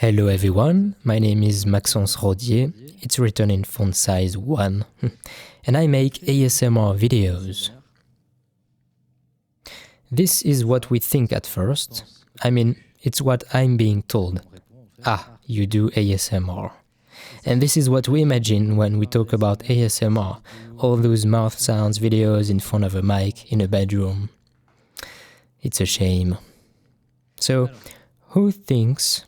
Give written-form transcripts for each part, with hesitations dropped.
Hello everyone, my name is Maxence Rodier, it's written in font size 1, and I make ASMR videos. This is what we think at first. I mean, it's what I'm being told. Ah, you do ASMR. And this is what we imagine when we talk about ASMR, all those mouth sounds videos in front of a mic in a bedroom. It's a shame. So, who thinks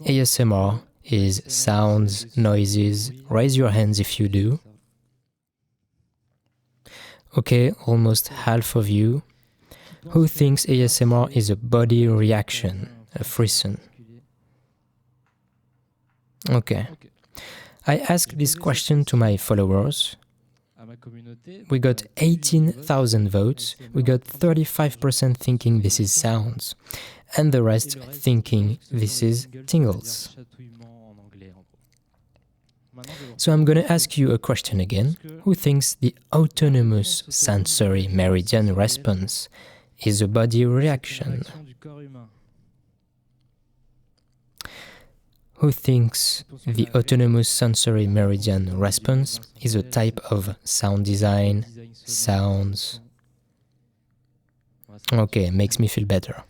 ASMR is sounds, noises? Raise your hands if you do. Okay, almost half of you. Who thinks ASMR is a body reaction, a frisson? Okay. I asked this question to my followers. We got 18,000 votes. We got 35% thinking this is sounds, and the rest thinking this is tingles. So I'm gonna ask you a question again. Who thinks the autonomous sensory meridian response is a body reaction? Who thinks the autonomous sensory meridian response is a type of sound design, sounds? Okay, makes me feel better.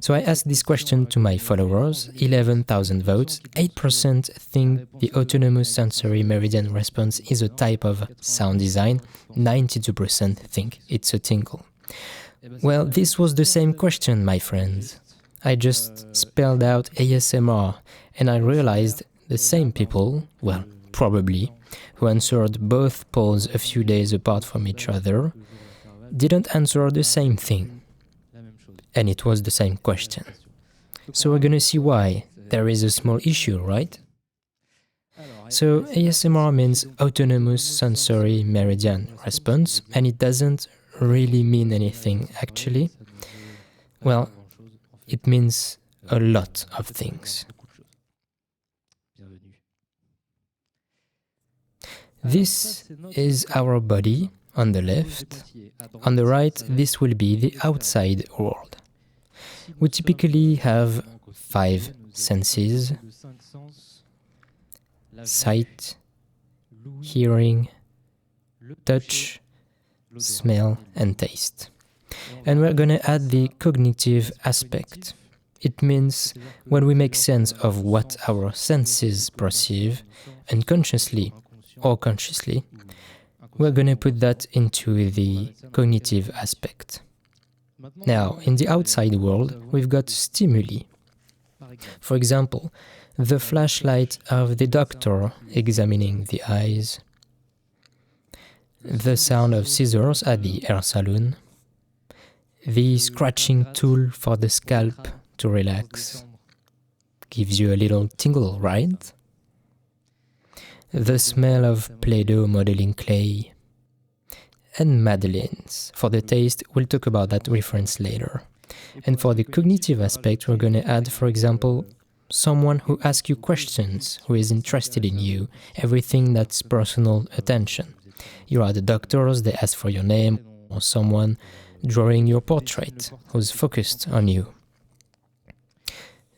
So I asked this question to my followers, 11,000 votes, 8% think the autonomous sensory meridian response is a type of sound design, 92% think it's a tingle. Well, this was the same question, my friends. I just spelled out ASMR, and I realized the same people, well, probably, who answered both polls a few days apart from each other, didn't answer the same thing. And it was the same question. So we're gonna see why. There is a small issue, right? So ASMR means autonomous sensory meridian response, and it doesn't really mean anything, actually. Well, it means a lot of things. This is our body on the left. On the right, this will be the outside world. We typically have 5 senses: sight, hearing, touch, smell, and taste. And we're gonna add the cognitive aspect. It means when we make sense of what our senses perceive, unconsciously or consciously, we're gonna put that into the cognitive aspect. Now, in the outside world, we've got stimuli. For example, the flashlight of the doctor examining the eyes, the sound of scissors at the hair salon, the scratching tool for the scalp to relax. Gives you a little tingle, right? The smell of Play-Doh modeling clay. And madeleines. For the taste, we'll talk about that reference later. And for the cognitive aspect, we're going to add, for example, someone who asks you questions, who is interested in you, everything that's personal attention. You're at the doctor's, they ask for your name, or someone drawing your portrait, who's focused on you.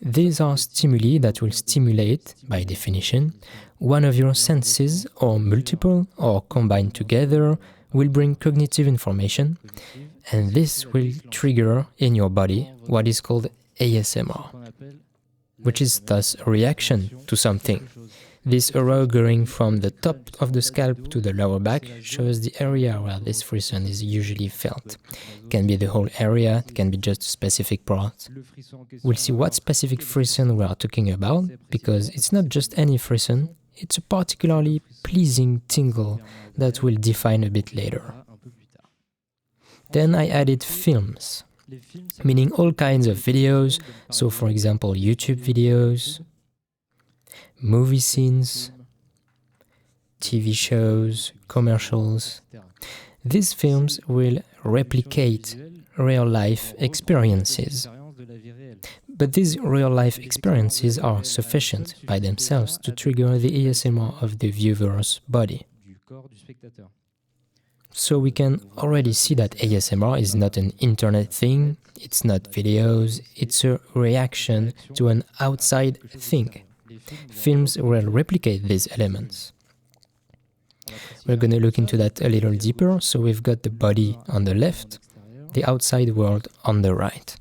These are stimuli that will stimulate, by definition, one of your senses, or multiple, or combined together, will bring cognitive information, and this will trigger in your body what is called ASMR, which is thus a reaction to something. This arrow going from the top of the scalp to the lower back shows the area where this frisson is usually felt. It can be the whole area, it can be just a specific part. We'll see what specific frisson we are talking about, because it's not just any frisson, it's a particularly pleasing tingle that we'll define a bit later. Then I added films, meaning all kinds of videos, so for example YouTube videos, movie scenes, TV shows, commercials. These films will replicate real-life experiences. But these real-life experiences are sufficient by themselves to trigger the ASMR of the viewer's body. So we can already see that ASMR is not an internet thing, it's not videos, it's a reaction to an outside thing. Films will replicate these elements. We're going to look into that a little deeper. So we've got the body on the left, the outside world on the right.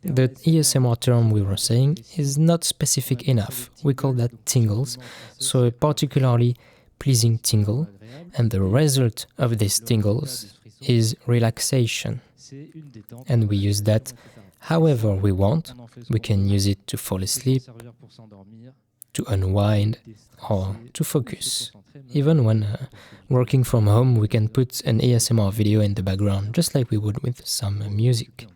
The ASMR term we were saying is not specific enough. We call that tingles, so a particularly pleasing tingle, and the result of these tingles is relaxation. And we use that however we want. We can use it to fall asleep, to unwind, or to focus. Even when working from home, we can put an ASMR video in the background, just like we would with some music.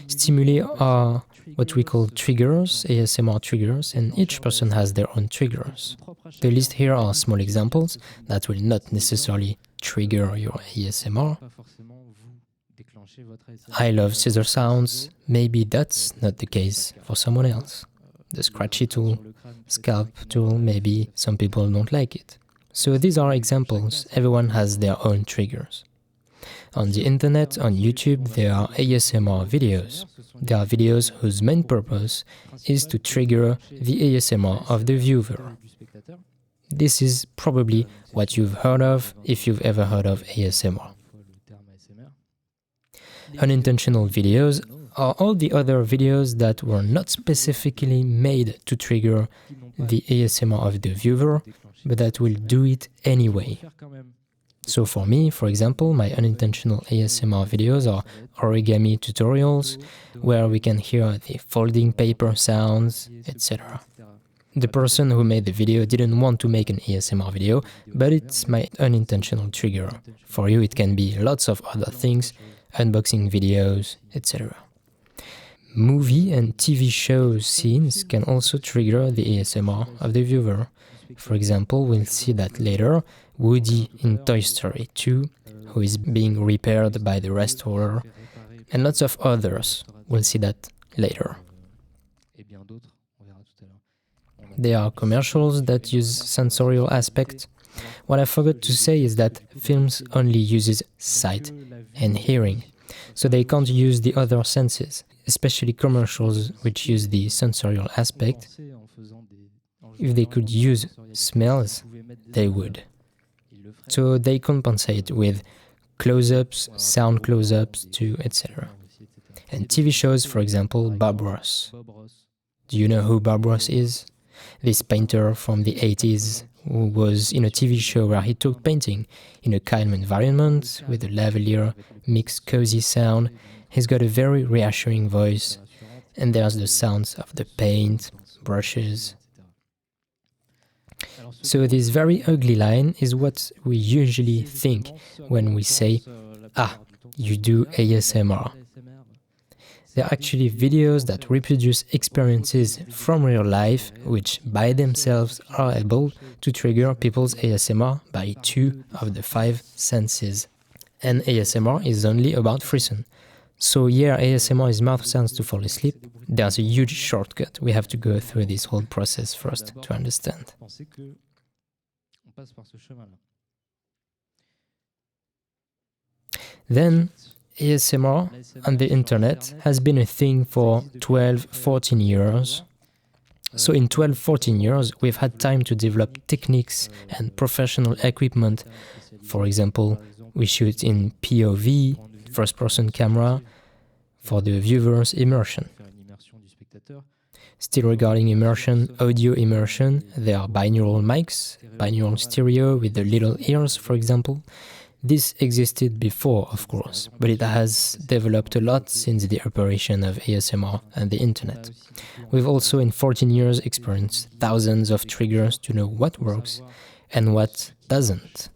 Stimuli are what we call triggers, ASMR triggers, and each person has their own triggers. The list here are small examples that will not necessarily trigger your ASMR. I love scissor sounds. Maybe that's not the case for someone else. The scratchy tool, scalp tool, maybe some people don't like it. So these are examples. Everyone has their own triggers. On the internet, on YouTube, there are ASMR videos. There are videos whose main purpose is to trigger the ASMR of the viewer. This is probably what you've heard of if you've ever heard of ASMR. Unintentional videos are all the other videos that were not specifically made to trigger the ASMR of the viewer, but that will do it anyway. So for me, for example, my unintentional ASMR videos are origami tutorials, where we can hear the folding paper sounds, etc. The person who made the video didn't want to make an ASMR video, but it's my unintentional trigger. For you, it can be lots of other things, unboxing videos, etc. Movie and TV show scenes can also trigger the ASMR of the viewer. For example, we'll see that later, Woody in Toy Story 2, who is being repaired by the restorer, and lots of others. We'll see that later. There are commercials that use sensorial aspect. What I forgot to say is that films only uses sight and hearing, so they can't use the other senses, especially commercials which use the sensorial aspect. If they could use smells, they would. So they compensate with close-ups, sound close-ups too, etc. And TV shows, for example, Bob Ross. Do you know who Bob Ross is? This painter from the 80s who was in a TV show where he taught painting in a calm environment with a lavalier, mixed cozy sound. He's got a very reassuring voice, and there's the sounds of the paint, brushes. So this very ugly line is what we usually think when we say, "Ah, you do ASMR." They're actually videos that reproduce experiences from real life, which by themselves are able to trigger people's ASMR by 2 of the 5 senses. And ASMR is only about frisson. So yeah, ASMR is mouth sounds to fall asleep. There's a huge shortcut. We have to go through this whole process first to understand. Then, ASMR on the internet has been a thing for 12-14 years. So in 12-14 years, we've had time to develop techniques and professional equipment. For example, we shoot in POV, first-person camera, for the viewer's immersion. Still regarding immersion, audio immersion, there are binaural mics, binaural stereo with the little ears, for example. This existed before, of course, but it has developed a lot since the apparition of ASMR and the internet. We've also in 14 years experienced thousands of triggers to know what works and what doesn't.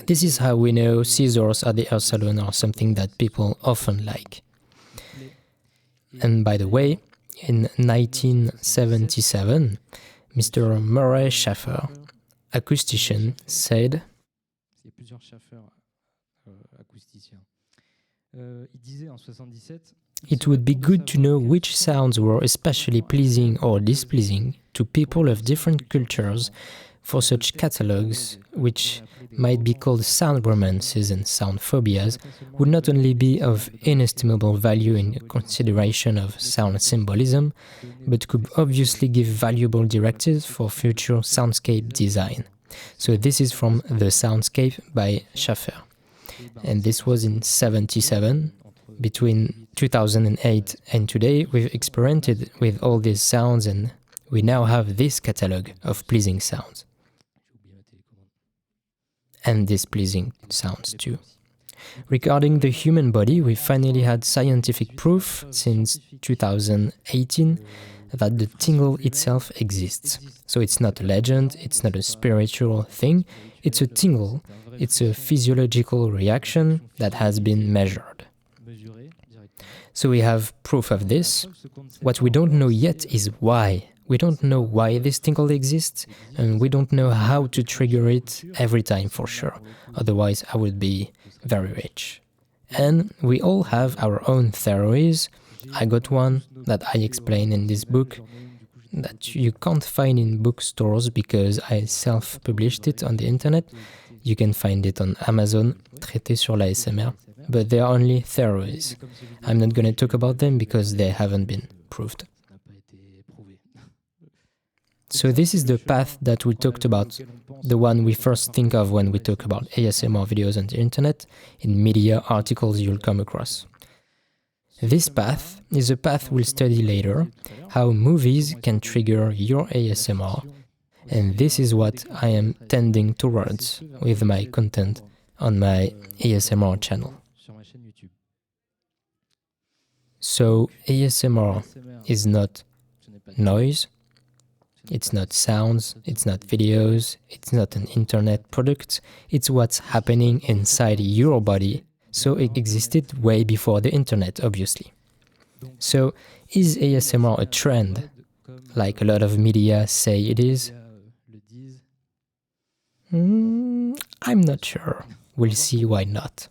This is how we know scissors at the hair salon are something that people often like. And by the way, in 1977, Mr. Murray Schafer, acoustician, said, "It would be good to know which sounds were especially pleasing or displeasing to people of different cultures for such catalogs, which might be called sound romances and sound phobias, would not only be of inestimable value in consideration of sound symbolism, but could obviously give valuable directives for future soundscape design. So this is from The Soundscape by Schaffer. And this was in 1977. Between 2008 and today, we've experimented with all these sounds and we now have this catalog of pleasing sounds. And displeasing sounds too. Regarding the human body, we finally had scientific proof since 2018 that the tingle itself exists. So it's not a legend, it's not a spiritual thing, it's a tingle, it's a physiological reaction that has been measured. So we have proof of this. What we don't know yet is why. We don't know why this tingle exists, and we don't know how to trigger it every time for sure. Otherwise, I would be very rich. And we all have our own theories. I got one that I explain in this book that you can't find in bookstores because I self-published it on the internet. You can find it on Amazon, Traité sur l'ASMR, but they are only theories. I'm not going to talk about them because they haven't been proved. So this is the path that we talked about, the one we first think of when we talk about ASMR videos on the internet, in media articles you'll come across. This path is a path we'll study later, how movies can trigger your ASMR, and this is what I am tending towards with my content on my ASMR channel. So ASMR is not noise, it's not sounds, it's not videos, it's not an internet product, it's what's happening inside your body. So it existed way before the internet, obviously. So is ASMR a trend, like a lot of media say it is? I'm not sure. We'll see why not.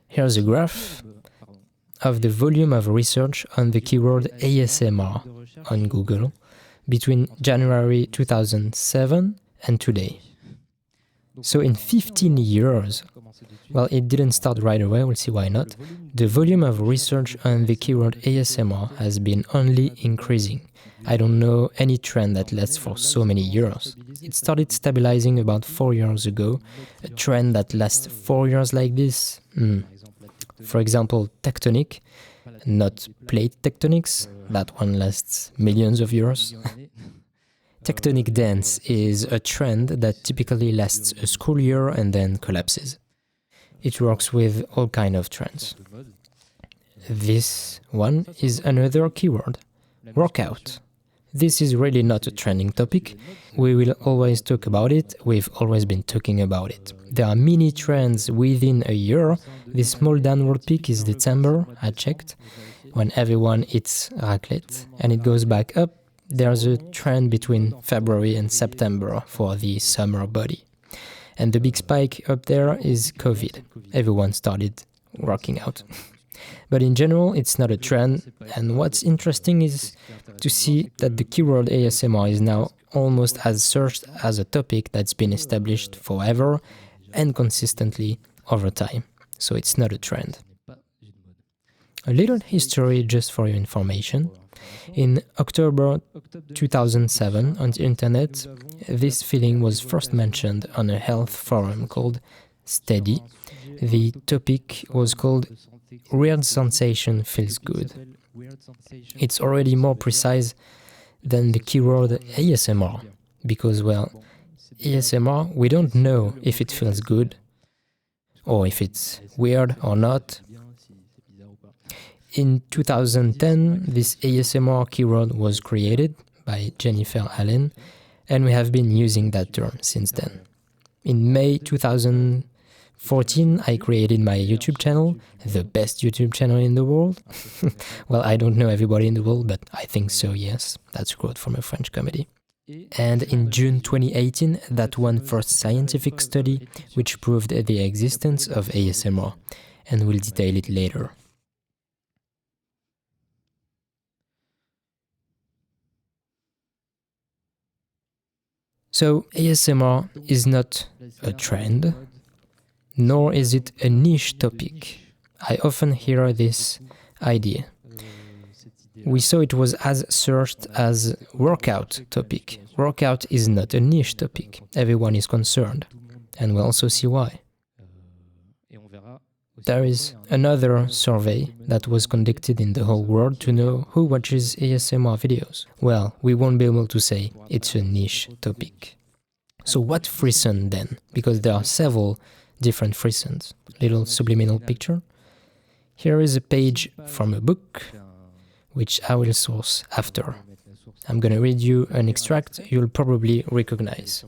Here's a graph of the volume of research on the keyword ASMR on Google between January 2007 and today. So in 15 years, well, it didn't start right away, we'll see why not, the volume of research on the keyword ASMR has been only increasing. I don't know any trend that lasts for so many years. It started stabilizing about 4 years ago. A trend that lasts 4 years like this? For example, tectonic, not plate tectonics, that one lasts millions of years. Tectonic dance is a trend that typically lasts a school year and then collapses. It works with all kinds of trends. This one is another keyword, workout. This is really not a trending topic. We will always talk about it. We've always been talking about it. There are mini trends within a year. This small downward peak is December, I checked, when everyone eats raclette, and it goes back up. There's a trend between February and September for the summer body. And the big spike up there is COVID. Everyone started working out. But in general, it's not a trend, and what's interesting is to see that the keyword ASMR is now almost as searched as a topic that's been established forever and consistently over time. So it's not a trend. A little history just for your information. In October 2007 on the internet, this feeling was first mentioned on a health forum called Steady. The topic was called Weird Sensation Feels Good. It's already more precise than the keyword ASMR, because, well, ASMR, we don't know if it feels good, or if it's weird or not. In 2010, this ASMR keyword was created by Jennifer Allen, and we have been using that term since then. In May 2014, I created my YouTube channel, the best YouTube channel in the world. Well, I don't know everybody in the world, but I think so, yes. That's a quote from a French comedy. And in June 2018, that one first scientific study which proved the existence of ASMR, and we'll detail it later. So ASMR is not a trend, nor is it a niche topic. I often hear this idea. We saw it was as searched as workout topic. Workout is not a niche topic. Everyone is concerned, and we'll also see why. There is another survey that was conducted in the whole world to know who watches ASMR videos. Well, we won't be able to say it's a niche topic. So what frisson then? Because there are several different frissons. Little subliminal picture. Here is a page from a book, which I will source after. I'm gonna read you an extract you'll probably recognize.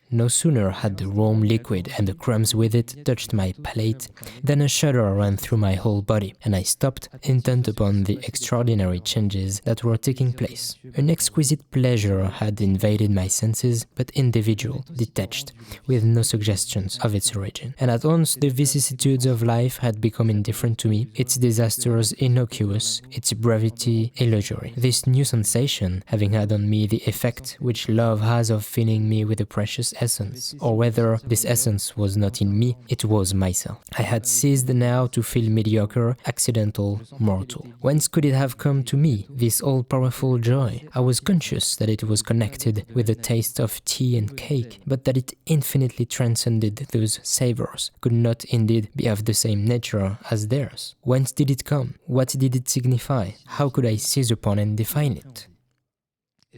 No sooner had the warm liquid and the crumbs with it touched my palate than a shudder ran through my whole body, and I stopped, intent upon the extraordinary changes that were taking place. An exquisite pleasure had invaded my senses, but individual, detached, with no suggestions of its origin. And at once the vicissitudes of life had become indifferent to me, its disasters innocuous, its brevity illusory. This new sensation having had on me the effect which love has of filling me with a precious essence, or whether this essence was not in me, it was myself. I had ceased now to feel mediocre, accidental, mortal. Whence could it have come to me, this all-powerful joy? I was conscious that it was connected with the taste of tea and cake, but that it infinitely transcended those savours, could not indeed be of the same nature as theirs. Whence did it come? What did it signify? How could I seize upon and define it?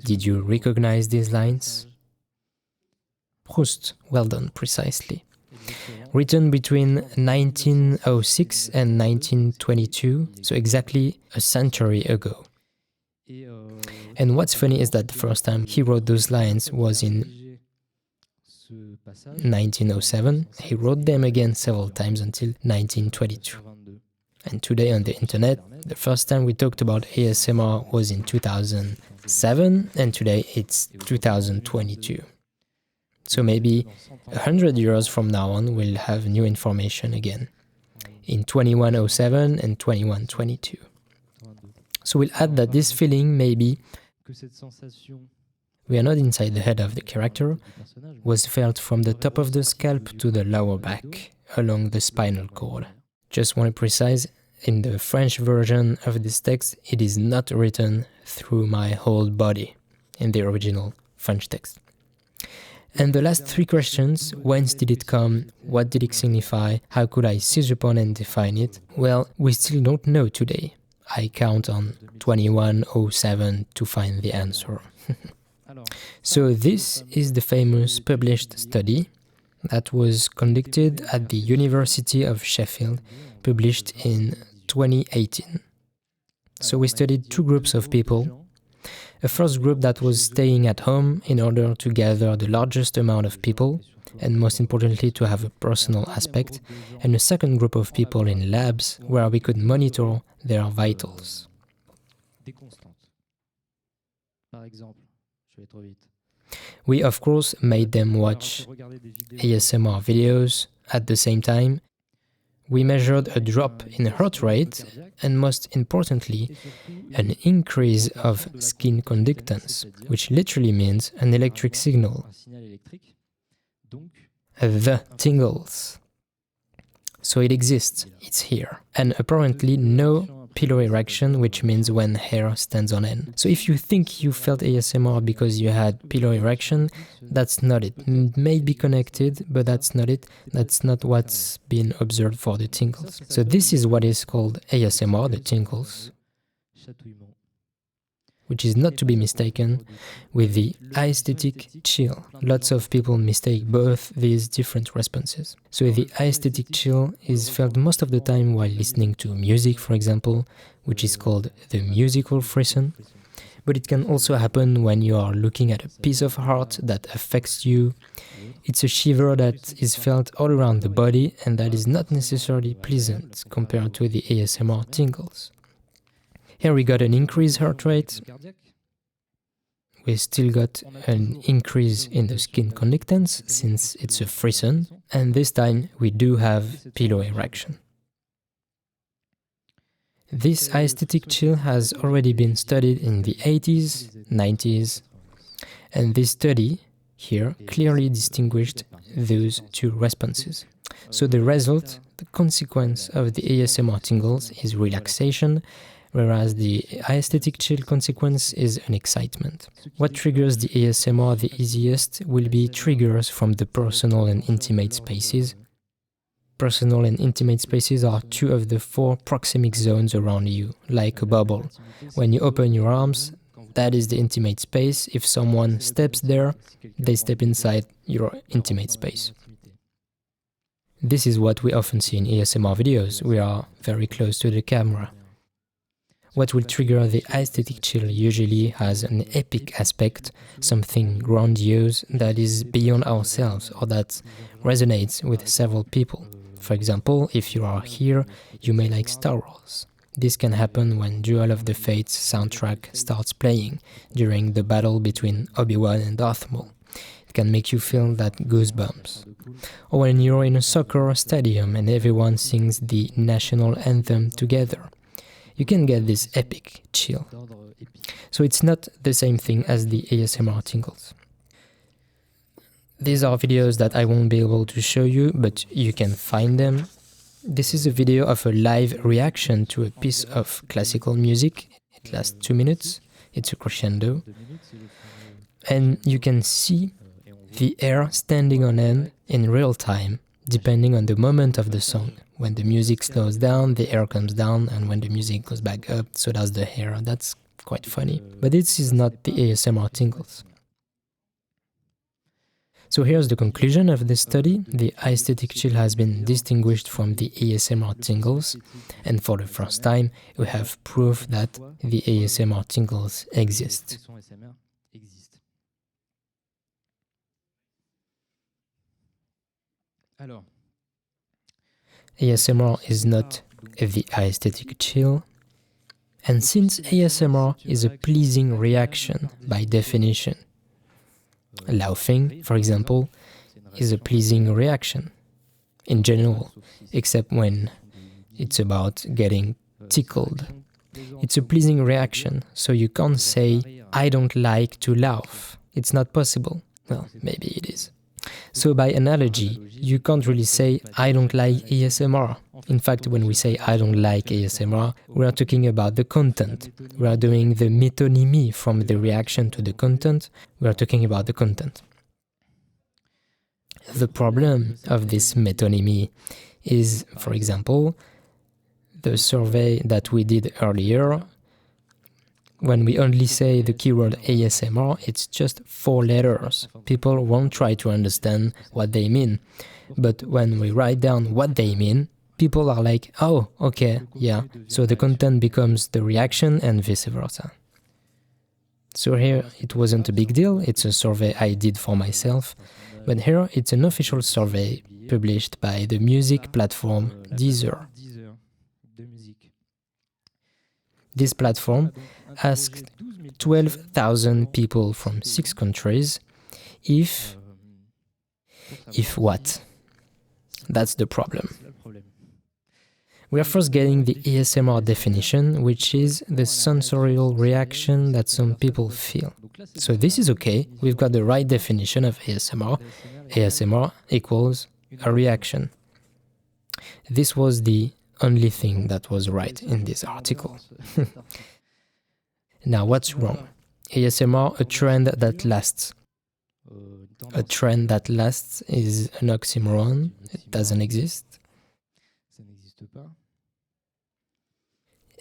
Did you recognize these lines? Proust, well done, precisely. Written between 1906 and 1922, so exactly a century ago. And what's funny is that the first time he wrote those lines was in 1907. He wrote them again several times until 1922. And today on the internet, the first time we talked about ASMR was in 2007, and today it's 2022. So maybe 100 years from now on, we'll have new information again, in 2107 and 2122. So we'll add that this feeling, maybe, we are not inside the head of the character, was felt from the top of the scalp to the lower back, along the spinal cord. Just want to precise, in the French version of this text, it is not written through my whole body, in the original French text. And the last three questions, whence did it come, what did it signify, how could I seize upon and define it? Well, we still don't know today. I count on 2107 to find the answer. So this is the famous published study that was conducted at the University of Sheffield, published in 2018. So we studied two groups of people. A first group that was staying at home in order to gather the largest amount of people, and most importantly to have a personal aspect, and a second group of people in labs where we could monitor their vitals. We of course made them watch ASMR videos at the same time. We measured a drop in heart rate and, most importantly, an increase of skin conductance, which literally means an electric signal. The tingles. So it exists, it's here. And apparently no pillow erection, which means when hair stands on end. So if you think you felt ASMR because you had pillow erection, that's not it. It may be connected, but that's not it. That's not what's been observed for the tingles. So this is what is called ASMR, the tingles, which is not to be mistaken with the aesthetic chill. Lots of people mistake both these different responses. So the aesthetic chill is felt most of the time while listening to music, for example, which is called the musical frisson. But it can also happen when you are looking at a piece of art that affects you. It's a shiver that is felt all around the body and that is not necessarily pleasant compared to the ASMR tingles. Here we got an increased heart rate. We still got an increase in the skin conductance since it's a frisson, and this time we do have pillow erection. This aesthetic chill has already been studied in the 80s, 90s, and this study here clearly distinguished those two responses. So the result, the consequence of the ASMR tingles is relaxation, whereas the aesthetic chill consequence is an excitement. What triggers the ASMR the easiest will be triggers from the personal and intimate spaces. Personal and intimate spaces are two of the four proxemic zones around you, like a bubble. When you open your arms, that is the intimate space. If someone steps there, they step inside your intimate space. This is what we often see in ASMR videos. We are very close to the camera. What will trigger the aesthetic chill usually has an epic aspect, something grandiose that is beyond ourselves or that resonates with several people. For example, if you are here, you may like Star Wars. This can happen when Duel of the Fates soundtrack starts playing during the battle between Obi-Wan and Darth Maul. It can make you feel that goosebumps. Or when you're in a soccer stadium and everyone sings the national anthem together. You can get this epic chill. So it's not the same thing as the ASMR tingles. These are videos that I won't be able to show you, but you can find them. This is a video of a live reaction to a piece of classical music. It lasts 2 minutes. It's a crescendo. And you can see the air standing on end in real time, depending on the moment of the song. When the music slows down, the air comes down, and when the music goes back up, so does the hair. That's quite funny. But this is not the ASMR tingles. So here's the conclusion of this study. The aesthetic chill has been distinguished from the ASMR tingles, and for the first time, we have proof that the ASMR tingles exist. ASMR is not the aesthetic chill, and since ASMR is a pleasing reaction by definition, laughing, for example, is a pleasing reaction in general, except when it's about getting tickled. It's a pleasing reaction, so you can't say, I don't like to laugh. It's not possible. Well, maybe it is. So by analogy, you can't really say, I don't like ASMR. In fact, when we say I don't like ASMR, we are talking about the content. We are doing the metonymy from the reaction to the content. We are talking about the content. The problem of this metonymy is, for example, the survey that we did earlier. When we only say the keyword ASMR, it's just 4 letters. People won't try to understand what they mean. But when we write down what they mean, people are like, oh, okay, yeah. So the content becomes the reaction and vice versa. So here it wasn't a big deal. It's a survey I did for myself. But here it's an official survey published by the music platform Deezer. This platform asked 12,000 people from 6 countries if what? That's the problem. We are first getting the ASMR definition, which is the sensorial reaction that some people feel. So this is okay, we've got the right definition of ASMR. ASMR equals a reaction. This was the only thing that was right in this article. Now, what's wrong? ASMR, a trend that lasts. A trend that lasts is an oxymoron. It doesn't exist.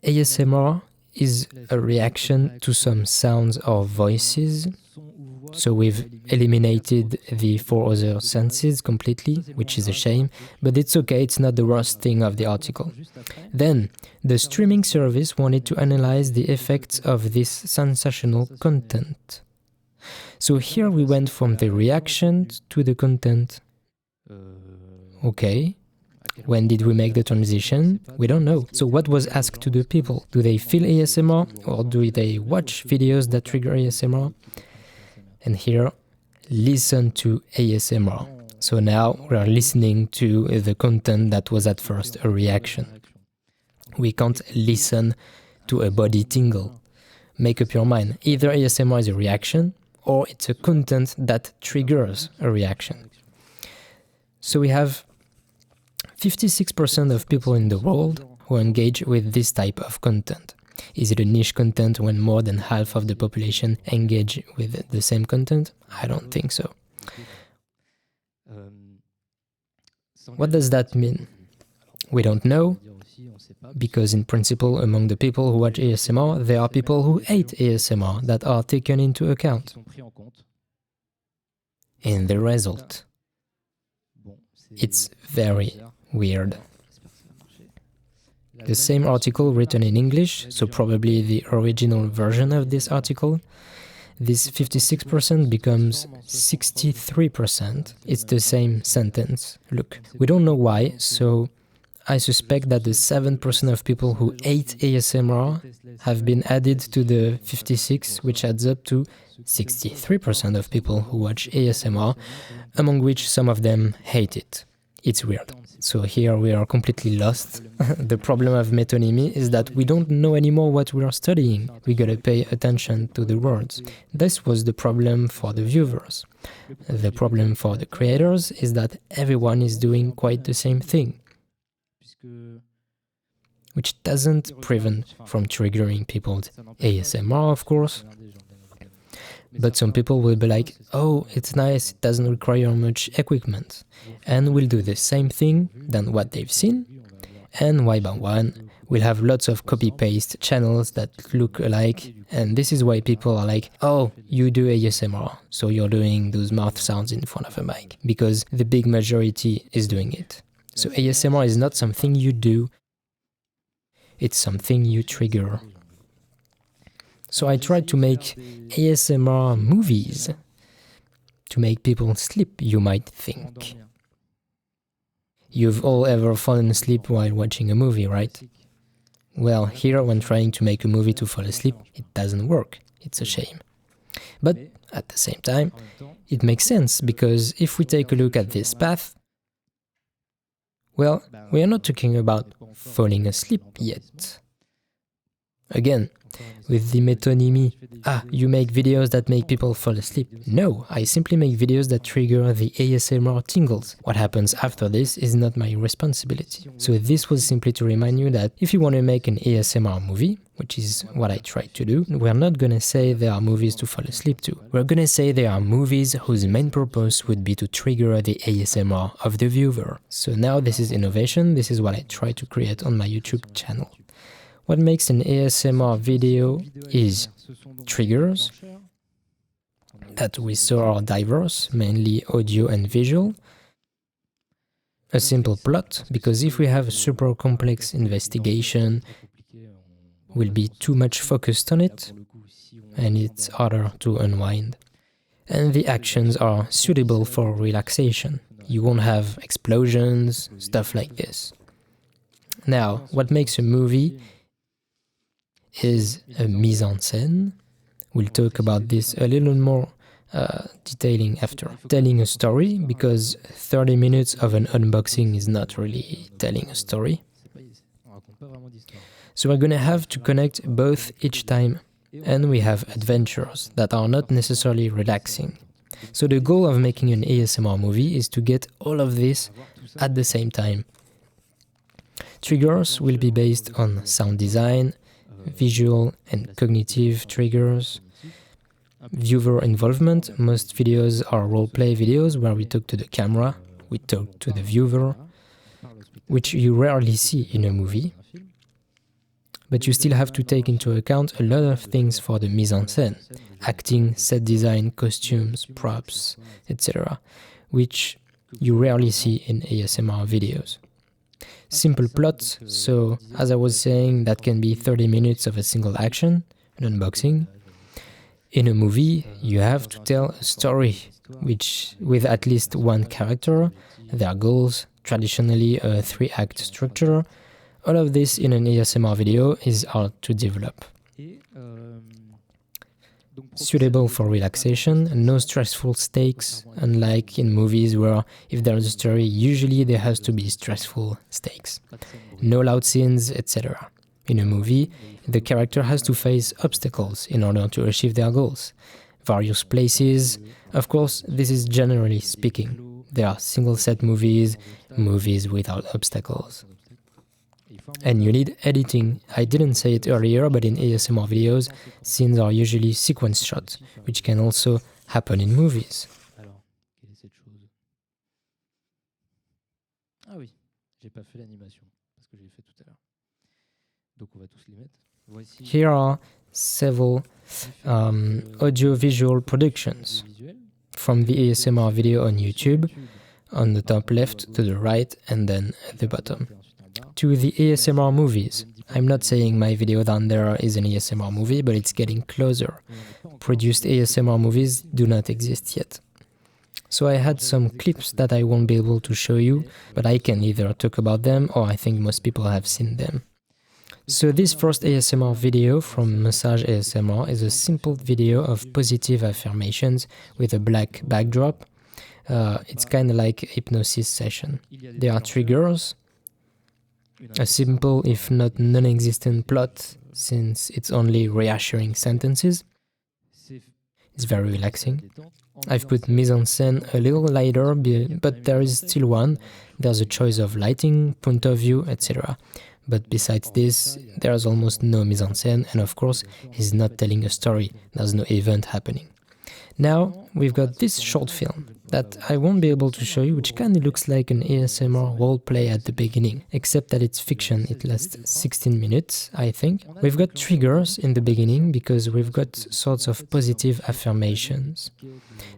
ASMR is a reaction to some sounds or voices. So we've eliminated the 4 other senses completely, which is a shame, but it's okay, it's not the worst thing of the article. Then, the streaming service wanted to analyze the effects of this sensational content. So here we went from the reaction to the content. Okay. When did we make the transition? We don't know. So what was asked to the people? Do they feel ASMR or do they watch videos that trigger ASMR? And here, listen to ASMR. So now we are listening to the content that was at first a reaction. We can't listen to a body tingle. Make up your mind. Either ASMR is a reaction or it's a content that triggers a reaction. So we have 56% of people in the world who engage with this type of content. Is it a niche content when more than half of the population engage with the same content? I don't think so. What does that mean? We don't know, because in principle, among the people who watch ASMR, there are people who hate ASMR that are taken into account in the result. It's very weird. The same article written in English, so probably the original version of this article, this 56% becomes 63%. It's the same sentence. Look, we don't know why, so I suspect that the 7% of people who hate ASMR have been added to the 56, which adds up to 63% of people who watch ASMR, among which some of them hate it. It's weird. So here we are completely lost. The problem of metonymy is that we don't know anymore what we are studying. We gotta pay attention to the words. This was the problem for the viewers. The problem for the creators is that everyone is doing quite the same thing, which doesn't prevent from triggering people's ASMR, of course. But some people will be like, oh, it's nice, it doesn't require much equipment, and will do the same thing than what they've seen, and one by one, we'll have lots of copy-paste channels that look alike, and this is why people are like, oh, you do ASMR, so you're doing those mouth sounds in front of a mic, because the big majority is doing it. So ASMR is not something you do, it's something you trigger. So I tried to make ASMR movies to make people sleep, you might think. You've all ever fallen asleep while watching a movie, right? Well, here when trying to make a movie to fall asleep, it doesn't work. It's a shame. But at the same time, it makes sense, because if we take a look at this path, well, we are not talking about falling asleep yet. Again, with the metonymy, you make videos that make people fall asleep. No, I simply make videos that trigger the ASMR tingles. What happens after this is not my responsibility. So this was simply to remind you that if you want to make an ASMR movie, which is what I tried to do, we're not gonna say there are movies to fall asleep to. We're gonna say there are movies whose main purpose would be to trigger the ASMR of the viewer. So now this is innovation, this is what I try to create on my YouTube channel. What makes an ASMR video is triggers that we saw are diverse, mainly audio and visual. A simple plot, because if we have a super complex investigation, we'll be too much focused on it, and it's harder to unwind. And the actions are suitable for relaxation. You won't have explosions, stuff like this. Now, what makes a movie is a mise en scène. We'll talk about this a little more detailing after. Telling a story, because 30 minutes of an unboxing is not really telling a story. So we're gonna have to connect both each time, and we have adventures that are not necessarily relaxing. So the goal of making an ASMR movie is to get all of this at the same time. Triggers will be based on sound design, visual and cognitive triggers, viewer involvement. Most videos are role-play videos where we talk to the camera, we talk to the viewer, which you rarely see in a movie. But you still have to take into account a lot of things for the mise en scène, acting, set design, costumes, props, etc., which you rarely see in ASMR videos. Simple plots, so as I was saying, that can be 30 minutes of a single action, an unboxing. In a movie, you have to tell a story, which with at least one character, their goals, traditionally a 3-act structure. All of this in an ASMR video is hard to develop. Suitable for relaxation, no stressful stakes, unlike in movies where if there's a story, usually there has to be stressful stakes. No loud scenes, etc. In a movie, the character has to face obstacles in order to achieve their goals. various places. Of course, this is generally speaking. There are single-set movies, movies without obstacles. And you need editing. I didn't say it earlier, but in ASMR videos, scenes are usually sequence shots, which can also happen in movies. Alors, quelle est cette chose? Ah oui, j'ai pas fait l'animation, parce que je l'ai fait tout à l'heure. Donc on va tous les mettre. Voici Here are several audiovisual productions from the ASMR video on YouTube, on the top left to the right and then at the bottom. To the ASMR movies. I'm not saying my video down there is an ASMR movie, but it's getting closer. Produced ASMR movies do not exist yet. So I had some clips that I won't be able to show you, but I can either talk about them or I think most people have seen them. So this first ASMR video from Massage ASMR is a simple video of positive affirmations with a black backdrop. It's kind of like a hypnosis session. There are triggers, a simple if not non-existent plot since it's only reassuring sentences. It's very relaxing. I've put mise-en-scène a little lighter, but there is still one. There's a choice of lighting, point of view, etc. But besides this, there's almost no mise-en-scène, and of course, he's not telling a story. There's no event happening. Now, we've got this short film that I won't be able to show you, which kind of looks like an ASMR roleplay at the beginning, except that it's fiction. It lasts 16 minutes, I think. We've got triggers in the beginning because we've got sorts of positive affirmations.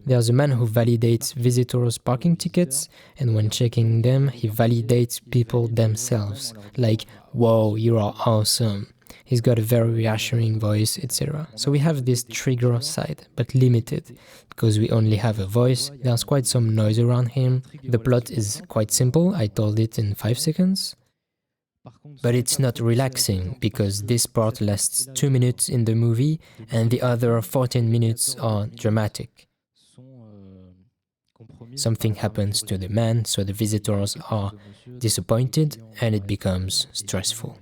There's a man who validates visitors' parking tickets, and when checking them, he validates people themselves, like, "Whoa, you are awesome." He's got a very reassuring voice, etc. So we have this trigger side, but limited, because we only have a voice. There's quite some noise around him. The plot is quite simple, I told it in 5 seconds. But it's not relaxing, because this part lasts 2 minutes in the movie, and the other 14 minutes are dramatic. Something happens to the man, so the visitors are disappointed, and it becomes stressful.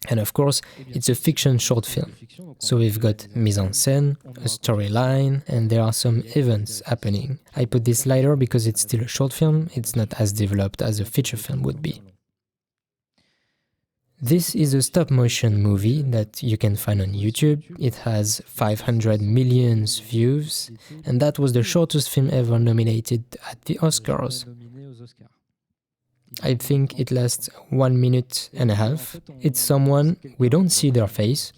And of course, it's a fiction short film. So we've got mise-en-scène, a storyline, and there are some events happening. I put this lighter because it's still a short film, it's not as developed as a feature film would be. This is a stop-motion movie that you can find on YouTube. It has 500 million views, and that was the shortest film ever nominated at the Oscars. I think it lasts 1 minute and a half. It's someone, we don't see their face,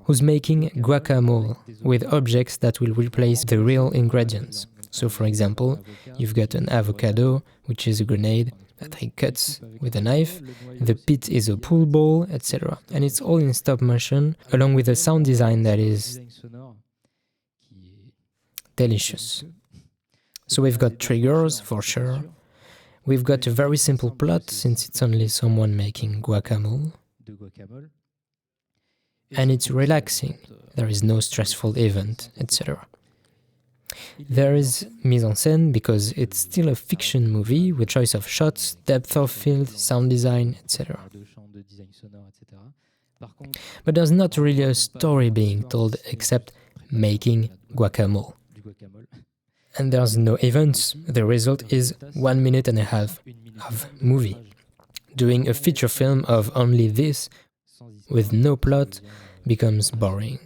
who's making guacamole with objects that will replace the real ingredients. So for example, you've got an avocado, which is a grenade that he cuts with a knife, the pit is a pool ball, etc. And it's all in stop motion, along with a sound design that is delicious. So we've got triggers, for sure. We've got a very simple plot, since it's only someone making guacamole. And it's relaxing. There is no stressful event, etc. There is mise-en-scène because it's still a fiction movie with choice of shots, depth of field, sound design, etc. But there's not really a story being told except making guacamole. And there's no events. The result is 1 minute and a half of movie. Doing a feature film of only this, with no plot, becomes boring.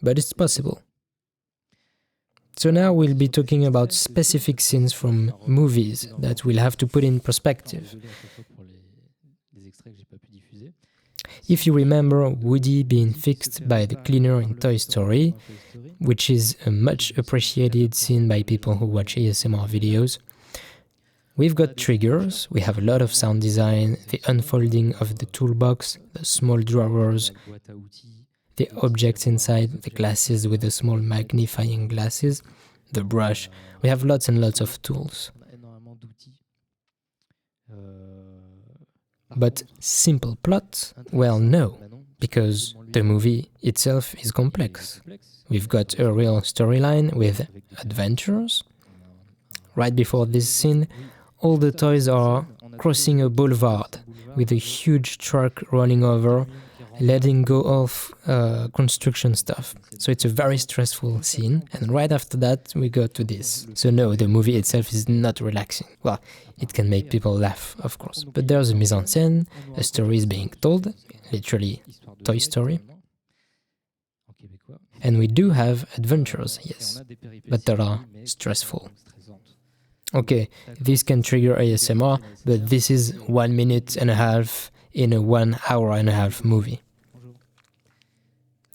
But it's possible. So now we'll be talking about specific scenes from movies that we'll have to put in perspective. If you remember Woody being fixed by the cleaner in Toy Story, which is a much appreciated scene by people who watch ASMR videos, we've got triggers, we have a lot of sound design, the unfolding of the toolbox, the small drawers, the objects inside, the glasses with the small magnifying glasses, the brush. We have lots and lots of tools. But simple plot? Well, no, because the movie itself is complex. We've got a real storyline with adventures. Right before this scene, all the toys are crossing a boulevard with a huge truck running over, letting go of construction stuff. So it's a very stressful scene, and right after that we go to this. So no, the movie itself is not relaxing. Well, it can make people laugh, of course, but there's a mise en scène, a story is being told, literally Toy Story. And we do have adventures, yes, but that are stressful. Okay, this can trigger ASMR, but this is 1 minute and a half in a 1 hour and a half movie.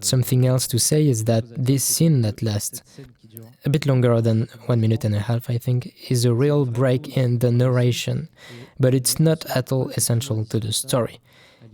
Something else to say is that this scene that lasts a bit longer than 1 minute and a half, I think, is a real break in the narration, but it's not at all essential to the story,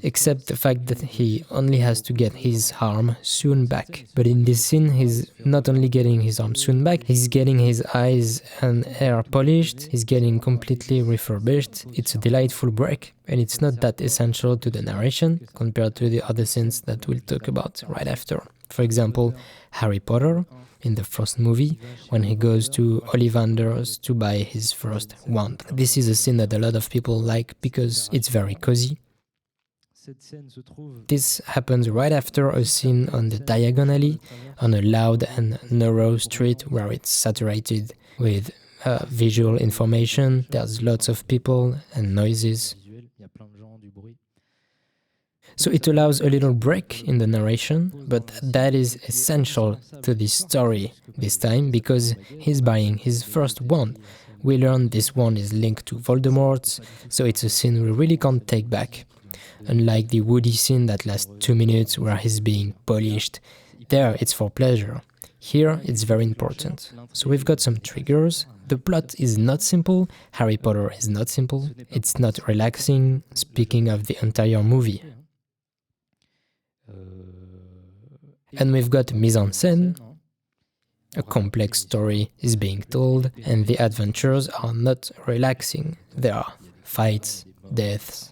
except the fact that he only has to get his arm soon back. But in this scene, he's not only getting his arm soon back, he's getting his eyes and hair polished, he's getting completely refurbished. It's a delightful break, and it's not that essential to the narration compared to the other scenes that we'll talk about right after. For example, Harry Potter, in the first movie, when he goes to Ollivander's to buy his first wand. This is a scene that a lot of people like because it's very cozy. This happens right after a scene on the diagonally, on a loud and narrow street where it's saturated with visual information. There's lots of people and noises. So it allows a little break in the narration, but that is essential to this story this time because he's buying his first wand. We learn this wand is linked to Voldemort's, so it's a scene we really can't take back. Unlike the Woody scene that lasts 2 minutes where he's being polished, there it's for pleasure. Here it's very important. So we've got some triggers. The plot is not simple, Harry Potter is not simple, it's not relaxing, speaking of the entire movie. And we've got mise en scène. A complex story is being told, and the adventures are not relaxing. There are fights, deaths.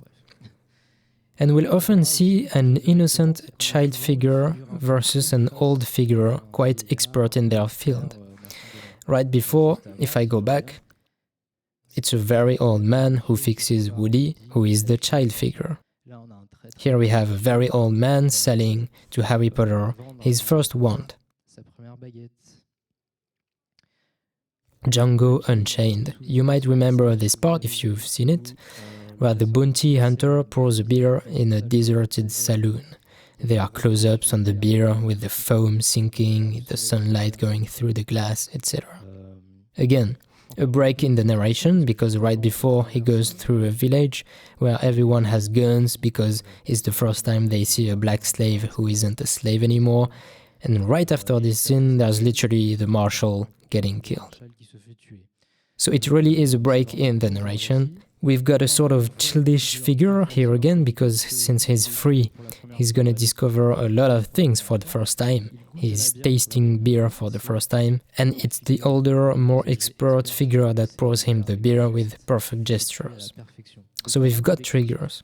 And we'll often see an innocent child figure versus an old figure quite expert in their field. Right before, if I go back, it's a very old man who fixes Woody, who is the child figure. Here we have a very old man selling to Harry Potter his first wand. Django Unchained. You might remember this part if you've seen it, where the bounty hunter pours a beer in a deserted saloon. There are close-ups on the beer with the foam sinking, the sunlight going through the glass, etc. Again, a break in the narration, because right before he goes through a village where everyone has guns because it's the first time they see a black slave who isn't a slave anymore, and right after this scene there's literally the marshal getting killed. So it really is a break in the narration. We've got a sort of childish figure here again, because since he's free, he's gonna discover a lot of things for the first time. He's tasting beer for the first time, and it's the older, more expert figure that pours him the beer with perfect gestures. So we've got triggers.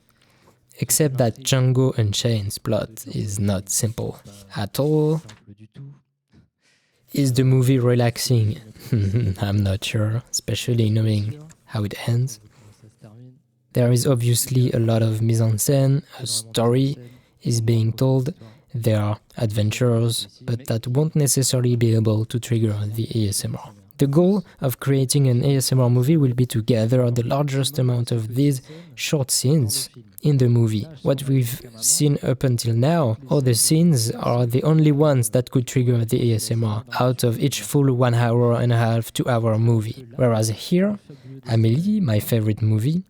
Except that Django Unchained's plot is not simple at all. Is the movie relaxing? I'm not sure, especially knowing how it ends. There is obviously a lot of mise en scène, a story is being told, there are adventures, but that won't necessarily be able to trigger the ASMR. The goal of creating an ASMR movie will be to gather the largest amount of these short scenes in the movie. What we've seen up until now, all the scenes are the only ones that could trigger the ASMR out of each full 1 hour and a half, 2 hour movie. Whereas here, Amélie, my favorite movie,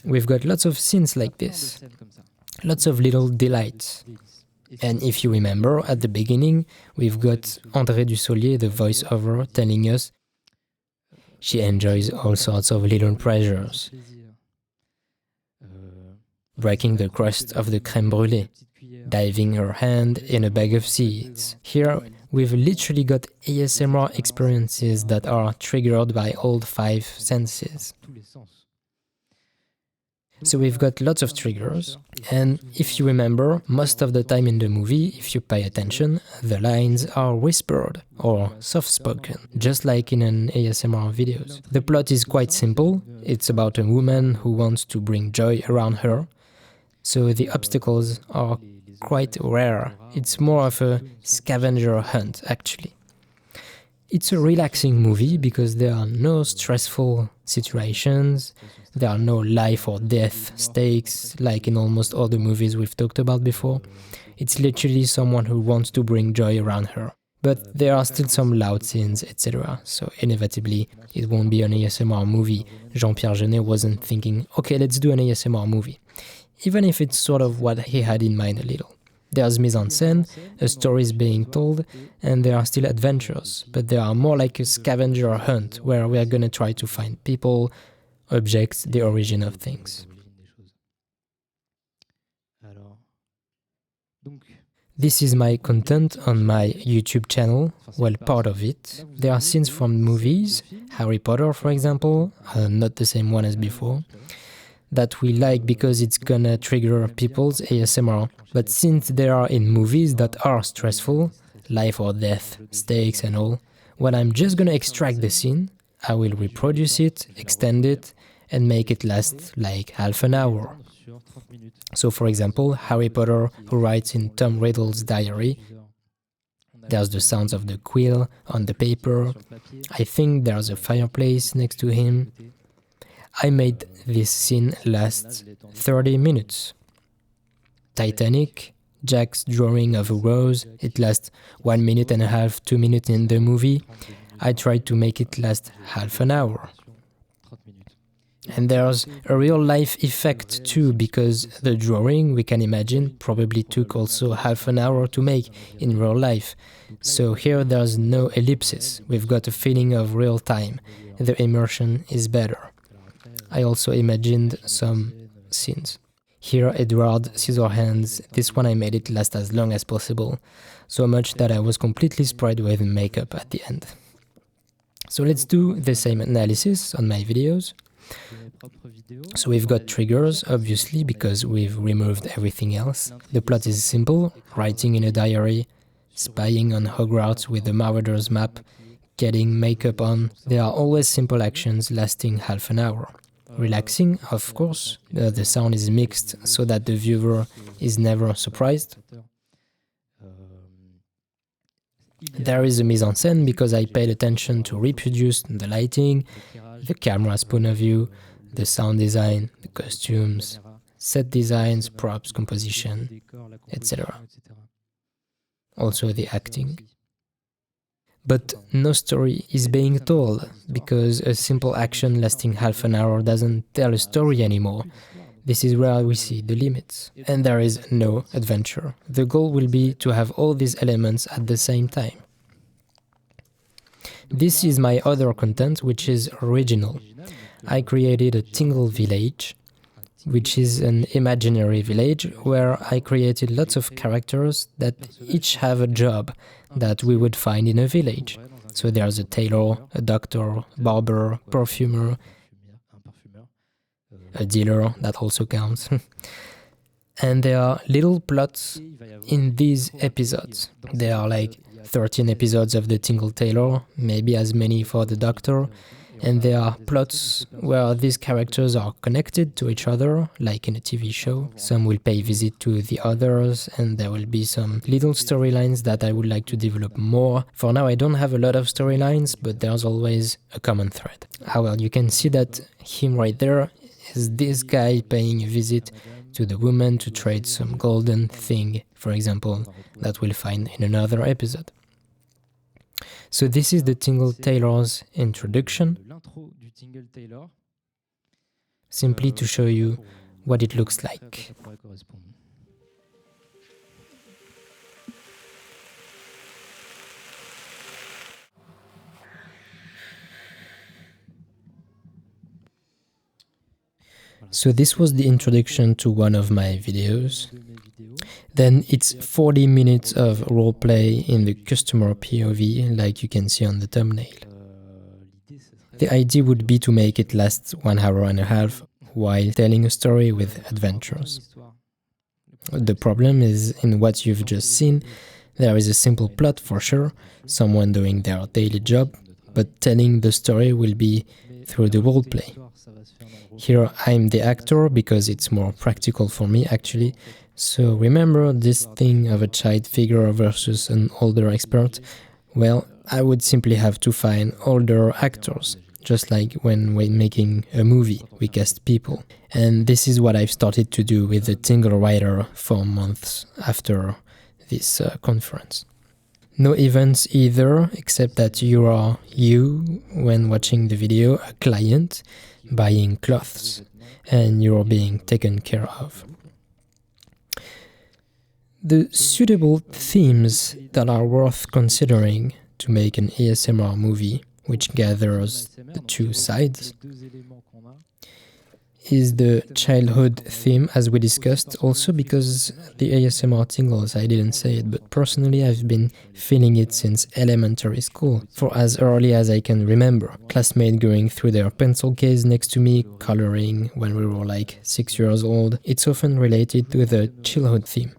we've got lots of scenes like this, lots of little delights. And if you remember, at the beginning, we've got André Dussolier, the voiceover, telling us she enjoys all sorts of little pleasures. Breaking the crust of the crème brûlée, diving her hand in a bag of seeds. Here, we've literally got ASMR experiences that are triggered by all 5 senses. So we've got lots of triggers, and if you remember, most of the time in the movie, if you pay attention, the lines are whispered or soft-spoken, just like in an ASMR videos. The plot is quite simple. It's about a woman who wants to bring joy around her, so the obstacles are quite rare. It's more of a scavenger hunt, actually. It's a relaxing movie because there are no stressful situations, there are no life or death stakes like in almost all the movies we've talked about before. It's literally someone who wants to bring joy around her. But there are still some loud scenes, etc. So inevitably, it won't be an ASMR movie. Jean-Pierre Jeunet wasn't thinking, okay, let's do an ASMR movie. Even if it's sort of what he had in mind a little. There's mise en scène, a story is being told, and there are still adventures, but they are more like a scavenger hunt where we are gonna try to find people, objects, the origin of things. This is my content on my YouTube channel, well, part of it. There are scenes from movies, Harry Potter for example, not the same one as before, that we like because it's gonna trigger people's ASMR. But since they are in movies that are stressful, life or death, stakes and all, when I'm just gonna extract the scene, I will reproduce it, extend it, and make it last like half an hour. So for example, Harry Potter, who writes in Tom Riddle's diary, there's the sounds of the quill on the paper, I think there's a fireplace next to him. I made this scene last 30 minutes. Titanic, Jack's drawing of a rose, it lasts 1 minute and a half, 2 minutes in the movie. I tried to make it last half an hour. And there's a real life effect too, because the drawing, we can imagine, probably took also half an hour to make in real life. So here there's no ellipsis, we've got a feeling of real time, the immersion is better. I also imagined some scenes. Here Edward Scissorhands, this one I made it last as long as possible, so much that I was completely sprayed with makeup at the end. So let's do the same analysis on my videos. So we've got triggers, obviously, because we've removed everything else. The plot is simple, writing in a diary, spying on Hogwarts with the Marauder's map, getting makeup on. There are always simple actions lasting half an hour. Relaxing, of course, the sound is mixed so that the viewer is never surprised. There is a mise en scène because I paid attention to reproduce the lighting, the camera's point of view, the sound design, the costumes, set designs, props, composition, etc. Also the acting. But no story is being told, because a simple action lasting half an hour doesn't tell a story anymore. This is where we see the limits. And there is no adventure. The goal will be to have all these elements at the same time. This is my other content, which is original. I created a Tingle village, which is an imaginary village where I created lots of characters that each have a job that we would find in a village. So there's a tailor, a doctor, barber, perfumer, a dealer, that also counts. And there are little plots in these episodes. There are like 13 episodes of the Tingle Tailor, maybe as many for the Doctor, and there are plots where these characters are connected to each other, like in a TV show. Some will pay visit to the others, and there will be some little storylines that I would like to develop more. For now, I don't have a lot of storylines, but there's always a common thread. Well, you can see that him right there is this guy paying a visit to the woman to trade some golden thing, for example, that we'll find in another episode. So this is the Tingle Tailor's introduction, simply to show you what it looks like. So this was the introduction to one of my videos. Then it's 40 minutes of roleplay in the customer POV, like you can see on the thumbnail. The idea would be to make it last 1 hour and a half while telling a story with adventures. The problem is, in what you've just seen, there is a simple plot for sure, someone doing their daily job, but telling the story will be through the roleplay. Here I'm the actor because it's more practical for me actually. So remember this thing of a child figure versus an older expert? Well, I would simply have to find older actors, just like when we're making a movie, we cast people. And this is what I've started to do with the Tingle Writer 4 months after this conference. No events either, except that you are you when watching the video, a client, buying clothes, and you're being taken care of. The suitable themes that are worth considering to make an ASMR movie, which gathers the two sides, is the childhood theme, as we discussed, also because the ASMR tingles, I didn't say it, but personally I've been feeling it since elementary school, for as early as I can remember. Classmates going through their pencil case next to me, coloring when we were like 6 years old. It's often related to the childhood theme.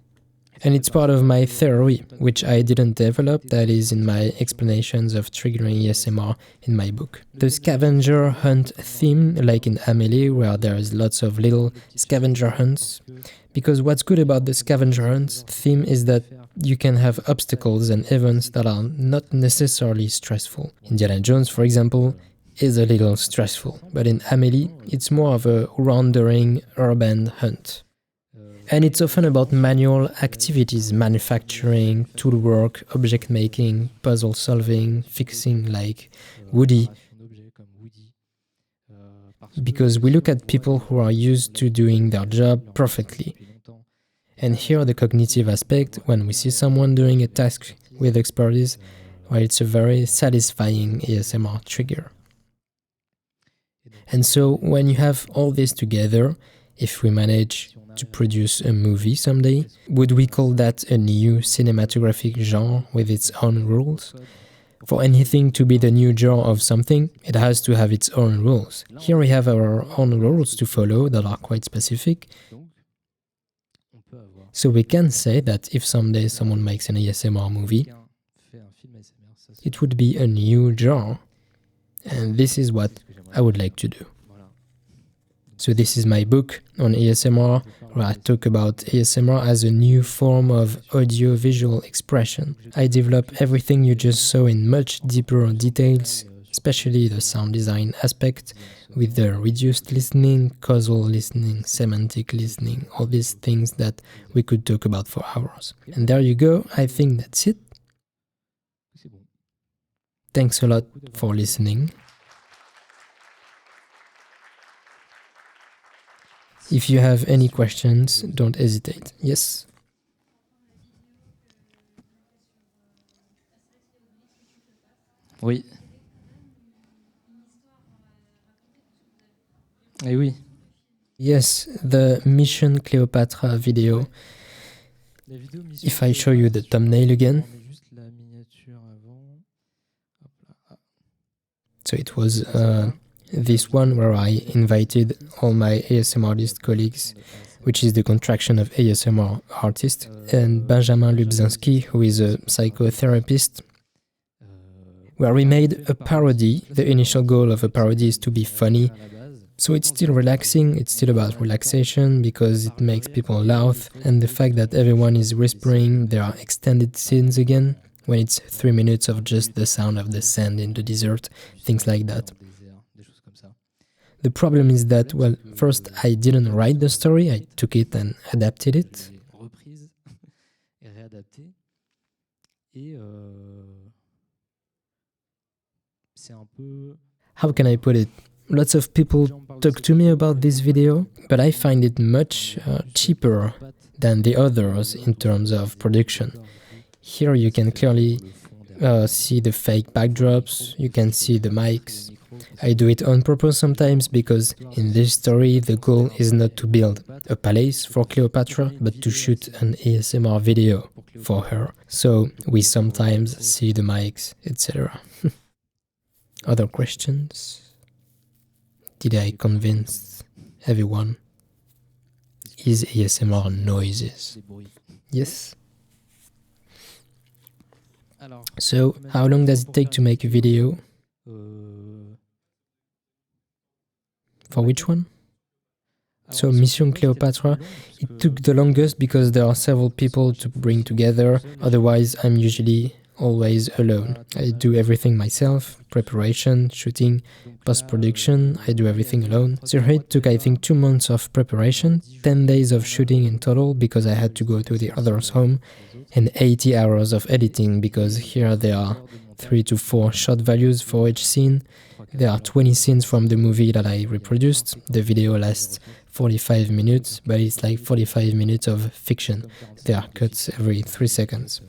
And it's part of my theory, which I didn't develop, that is in my explanations of triggering ASMR in my book. The scavenger hunt theme, like in Amélie, where there is lots of little scavenger hunts. Because what's good about the scavenger hunt theme is that you can have obstacles and events that are not necessarily stressful. Indiana Jones, for example, is a little stressful, but in Amélie, it's more of a wandering urban hunt. And it's often about manual activities, manufacturing, tool work, object making, puzzle solving, fixing like Woody. Because we look at people who are used to doing their job perfectly. And here the cognitive aspect, when we see someone doing a task with expertise, well, it's a very satisfying ASMR trigger. And so when you have all this together, if we manage to produce a movie someday, would we call that a new cinematographic genre with its own rules? For anything to be the new genre of something, it has to have its own rules. Here we have our own rules to follow that are quite specific. So we can say that if someday someone makes an ASMR movie, it would be a new genre. And this is what I would like to do. So this is my book on ASMR, where I talk about ASMR as a new form of audio-visual expression. I develop everything you just saw in much deeper details, especially the sound design aspect, with the reduced listening, causal listening, semantic listening, all these things that we could talk about for hours. And there you go, I think that's it. Thanks a lot for listening. If you have any questions, don't hesitate. Yes? Oui. Eh oui. Yes, the Mission Cleopatra video. If I show you the thumbnail again. So it was this one where I invited all my ASMR artist colleagues, which is the contraction of ASMR artist, and Benjamin Lubzinski, who is a psychotherapist, where we made a parody. The initial goal of a parody is to be funny, so it's still relaxing, it's still about relaxation, because it makes people laugh, and the fact that everyone is whispering, there are extended scenes again, when it's 3 minutes of just the sound of the sand in the desert, things like that. The problem is that, well, first I didn't write the story, I took it and adapted it. How can I put it? Lots of people talk to me about this video, but I find it much cheaper than the others in terms of production. Here you can clearly see the fake backdrops, you can see the mics. I do it on purpose sometimes because in this story the goal is not to build a palace for Cleopatra, but to shoot an ASMR video for her. So we sometimes see the mics, etc. Other questions? Did I convince everyone? Is ASMR noises? Yes? So, how long does it take to make a video? For which one? So Mission Cleopatra, it took the longest because there are several people to bring together, otherwise I'm usually always alone. I do everything myself, preparation, shooting, post-production, I do everything alone. So here it took I think 2 months of preparation, 10 days of shooting in total because I had to go to the other's home, and 80 hours of editing because here there are 3 to 4 shot values for each scene. There are 20 scenes from the movie that I reproduced. The video lasts 45 minutes, but it's like 45 minutes of fiction. There are cuts every 3 seconds.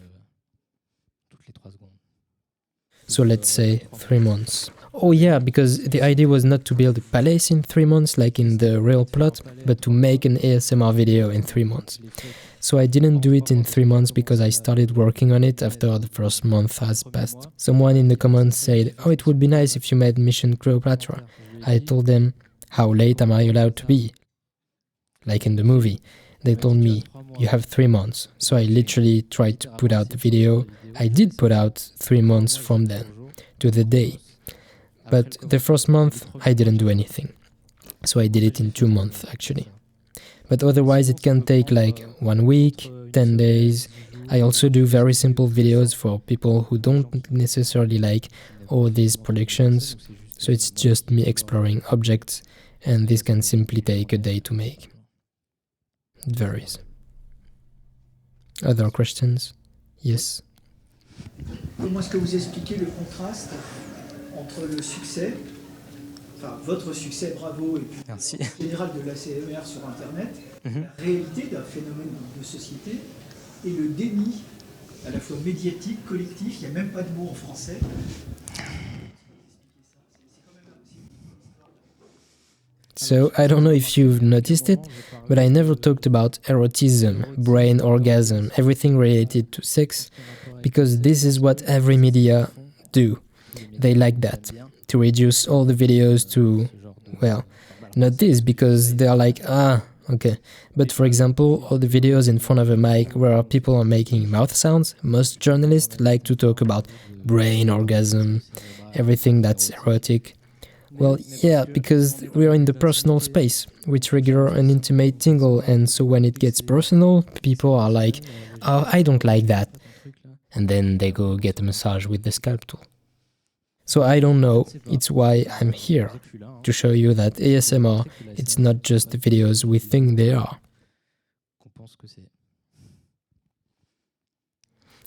So let's say 3 months. Oh yeah, because the idea was not to build a palace in 3 months like in the real plot, but to make an ASMR video in 3 months. So I didn't do it in 3 months because I started working on it after the first month has passed. Someone in the comments said, "Oh, it would be nice if you made Mission Cleopatra." I told them, "How late am I allowed to be?" Like in the movie. They told me, "You have 3 months." So I literally tried to put out the video. I did put out 3 months from then to the day. But the first month, I didn't do anything. So I did it in 2 months, actually. But otherwise, it can take like 1 week, 10 days. I also do very simple videos for people who don't necessarily like all these productions. So it's just me exploring objects, and this can simply take a day to make. It varies. Other questions? Yes? Comment est-ce que vous expliquez le contraste entre le succès, enfin votre succès, bravo, et puis Merci. en général de l'ACMR sur Internet, la réalité d'un phénomène de société et le déni à la fois médiatique, collectif, il n'y a même pas de mot en français. So, I don't know if you've noticed it, but I never talked about erotism, brain orgasm, everything related to sex, because this is what every media do. They like that, to reduce all the videos to, well, not this, because they are like, okay. But for example, all the videos in front of a mic where people are making mouth sounds, most journalists like to talk about brain orgasm, everything that's erotic. Well, yeah, because we are in the personal space. We trigger an intimate tingle, and so when it gets personal, people are like, "Oh, I don't like that." And then they go get a massage with the scalp tool. So I don't know, it's why I'm here, to show you that ASMR, it's not just the videos we think they are.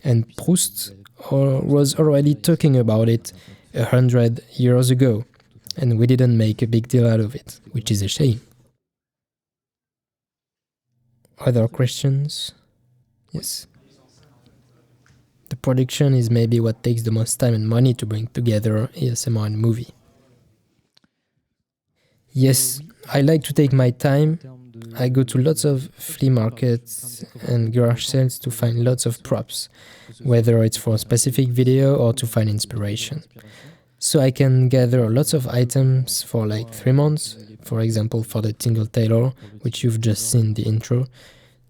And Proust was already talking about it 100 years ago, and we didn't make a big deal out of it, which is a shame. Other questions? Yes. The production is maybe what takes the most time and money to bring together ASMR and movie. Yes, I like to take my time. I go to lots of flea markets and garage sales to find lots of props, whether it's for a specific video or to find inspiration. So I can gather lots of items for like 3 months, for example for the Tingle Tailor, which you've just seen the intro.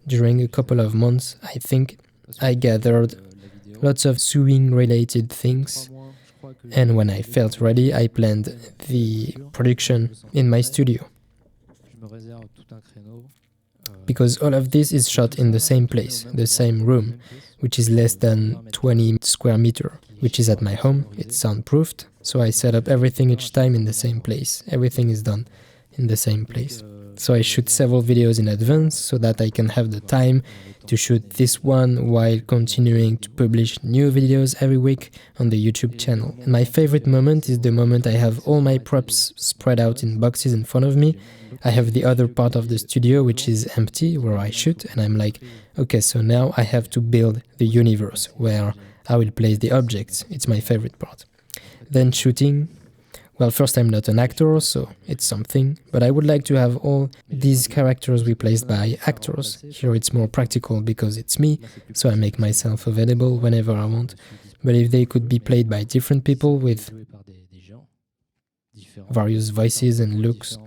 During a couple of months, I think I gathered lots of sewing related things, and when I felt ready, I planned the production in my studio. Because all of this is shot in the same place, the same room, which is less than 20 square meters, which is at my home. It's soundproofed, so I set up everything each time in the same place. Everything is done in the same place. So I shoot several videos in advance so that I can have the time to shoot this one while continuing to publish new videos every week on the YouTube channel. And my favorite moment is the moment I have all my props spread out in boxes in front of me. I have the other part of the studio which is empty where I shoot, and I'm like, okay, so now I have to build the universe where I will place the objects. It's my favorite part. Then shooting. Well, first I'm not an actor, so it's something, but I would like to have all these characters replaced by actors. Here it's more practical because it's me, so I make myself available whenever I want. But if they could be played by different people with various voices and looks,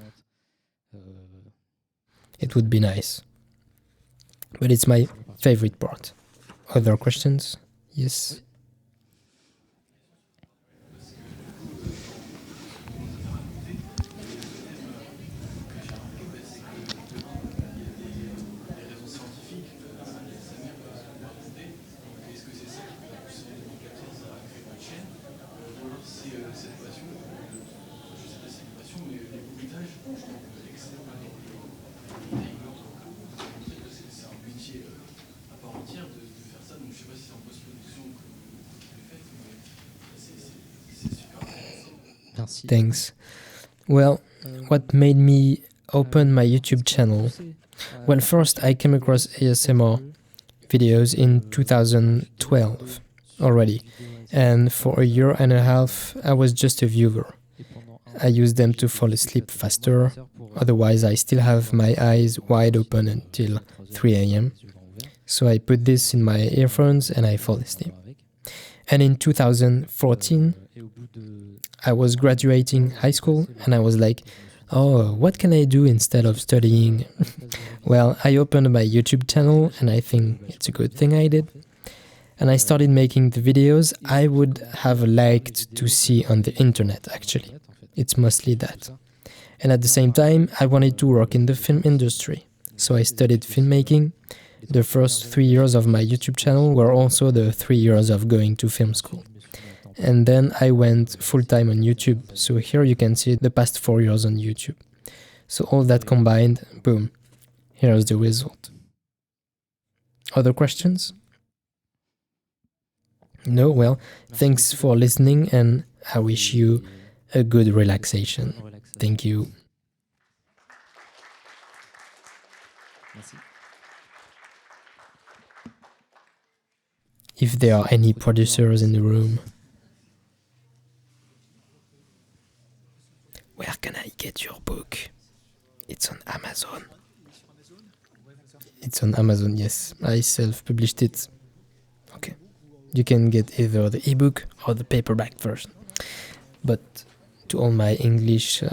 it would be nice. But it's my favorite part. Other questions? Yes? Merci. Thanks. Well, what made me open my YouTube channel? Well, first I came across ASMR videos in 2012 already, and for a year and a half I was just a viewer. I used them to fall asleep faster, otherwise I still have my eyes wide open until 3 a.m. So I put this in my earphones and I fall asleep. And in 2014, I was graduating high school and I was like, oh, what can I do instead of studying? Well, I opened my YouTube channel and I think it's a good thing I did. And I started making the videos I would have liked to see on the internet, actually. It's mostly that. And at the same time, I wanted to work in the film industry. So I studied filmmaking. The first 3 years of my YouTube channel were also the 3 years of going to film school. And then I went full-time on YouTube. So here you can see the past 4 years on YouTube. So all that combined, boom, here's the result. Other questions? No? Well, thanks for listening and I wish you a good relaxation. Thank you. Merci. If there are any producers in the room, where can I get your book? It's on Amazon. It's on Amazon, yes. I self-published it. Okay. You can get either the ebook or the paperback version. But to all my English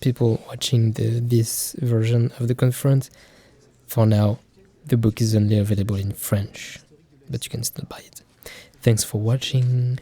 people watching this version of the conference, for now, the book is only available in French, but you can still buy it. Thanks for watching.